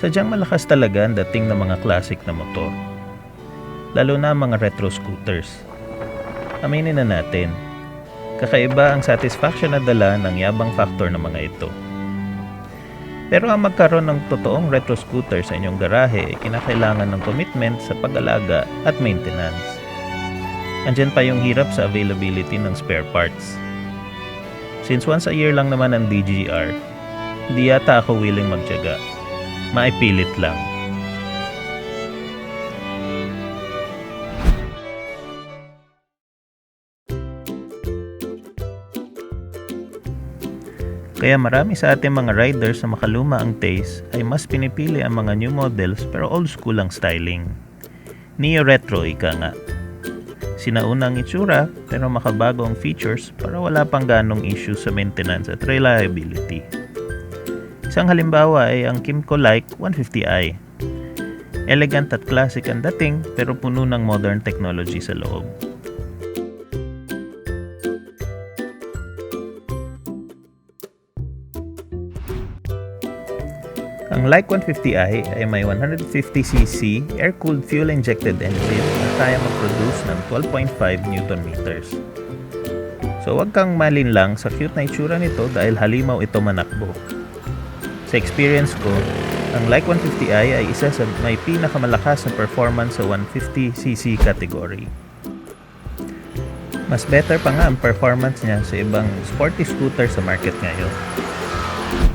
Sadyang malakas talaga ang dating ng mga classic na motor. Lalo na mga retro scooters. Aminin na natin, kakaiba ang satisfaction na dala ng yabang factor ng mga ito. Pero ang magkaroon ng totoong retro scooter sa inyong garahe ay kinakailangan ng commitment sa pag-alaga at maintenance. Andyan pa yung hirap sa availability ng spare parts. Since once a year lang naman ang DGR, hindi yata ako willing magtiyaga. Maipilit lang. Kaya marami sa ating mga riders na makaluma ang taste ay mas pinipili ang mga new models pero old school ang styling. Neo-retro ika nga. Sinauna ang itsura pero makabago ang features para wala pang ganong issues sa maintenance at reliability. Isang halimbawa ay ang Kymco Like 150i. Elegant at classic ang dating pero puno ng modern technology sa loob. Ang Like 150i ay may 150cc air-cooled fuel-injected engine na kaya mag-produce ng 12.5 Nm. So wag kang malinlang sa cute na itsura nito dahil halimaw ito manakbo. Sa experience ko, ang Like 150i ay isa sa may pinakamalakas na performance sa 150cc category. Mas better pa nga ang performance niya sa ibang sporty scooter sa market ngayon.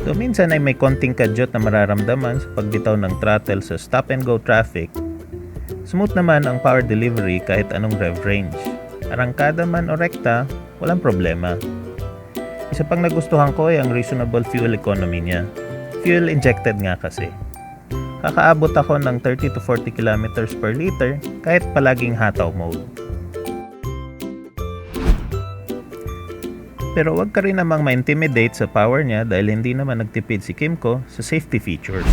So minsan ay may konting kadyot na mararamdaman sa pagbitaw ng throttle sa stop-and-go traffic. Smooth naman ang power delivery kahit anong rev range. Arangkada man o rekta, walang problema. Isa pang nagustuhan ko ay ang reasonable fuel economy niya. Fuel injected nga kasi. Kakaabot ako ng 30 to 40 km per liter kahit palaging hataw mode. Pero wag ka rin namang ma-intimidate sa power niya dahil hindi naman nagtipid si Kymco sa safety features.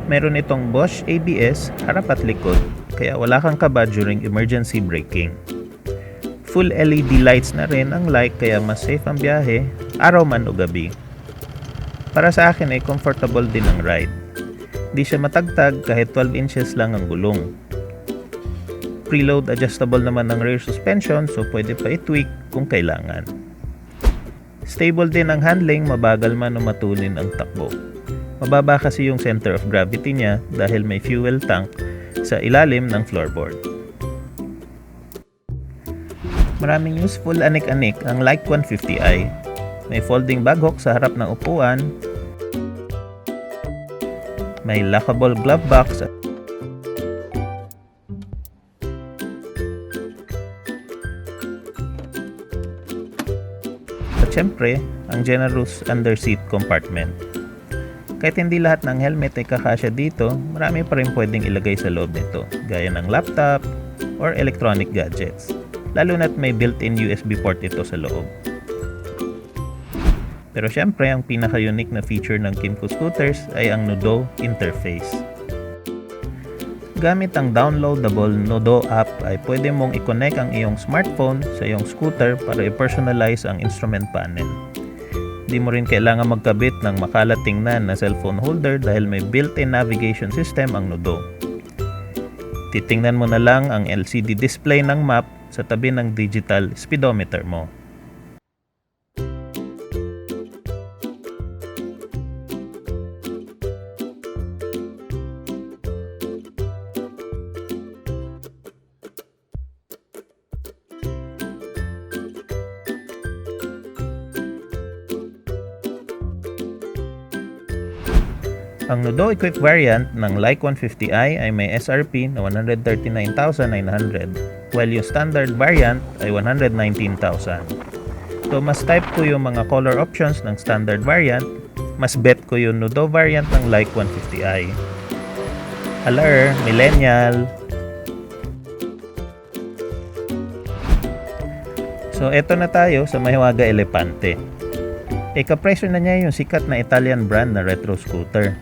Meron itong Bosch ABS harap at likod kaya wala kang kaba during emergency braking. Full LED lights na rin ang Like kaya mas safe ang biyahe, araw man o gabi. Para sa akin ay comfortable din ang ride. Di siya matagtag kahit 12 inches lang ang gulong. Preload adjustable naman ng rear suspension so pwede pa i-tweak kung kailangan. Stable din ang handling, mabagal man o matunin ang takbo. Mababa kasi yung center of gravity niya dahil may fuel tank sa ilalim ng floorboard. Maraming useful anik-anik ang Like 150i. May folding bag hook sa harap ng upuan, may lockable glove box at syempre, ang generous underseat compartment. Kahit hindi lahat ng helmet ay kakasya dito, marami pa rin pwedeng ilagay sa loob nito, gaya ng laptop or electronic gadgets. Lalo na't may built-in USB port ito sa loob. Pero syempre, ang pinaka-unique na feature ng Kymco scooters ay ang Noodoe interface. Gamit ang downloadable Noodoe app ay pwede mong i-connect ang iyong smartphone sa iyong scooter para i-personalize ang instrument panel. Di mo rin kailangan magkabit ng makalat tingnan na cellphone holder dahil may built-in navigation system ang Noodoe. Titingnan mo na lang ang LCD display ng map sa tabi ng digital speedometer mo. Ang Noodoe equipped variant ng Like 150i ay may SRP na 139,900 while yung standard variant ay 119,000. So mas type ko yung mga color options ng standard variant, mas bet ko yung Noodoe variant ng Like 150i. Alar, millennial. So eto na tayo sa Mahiwaga Elepante. Kapresyo na niya yung sikat na Italian brand na retro scooter.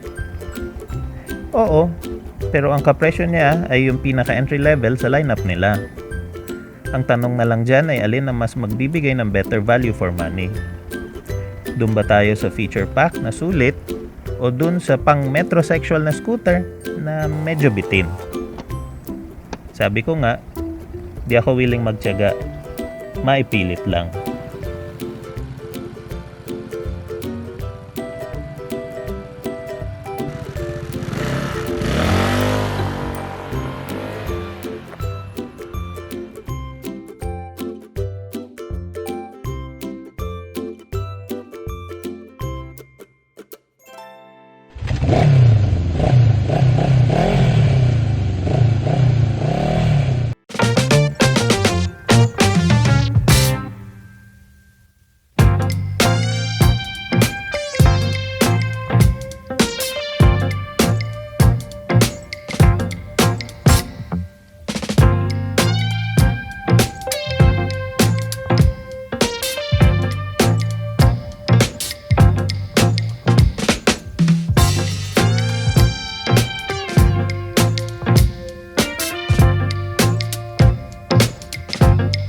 Oo, pero ang kapresyo niya ay yung pinaka entry level sa lineup nila. Ang tanong na lang dyan ay alin ang mas magbibigay ng better value for money. Doon ba tayo sa feature pack na sulit o dun sa pang metrosexual na scooter na medyo bitin. Sabi ko nga, di ako willing magtiyaga, maipilit lang.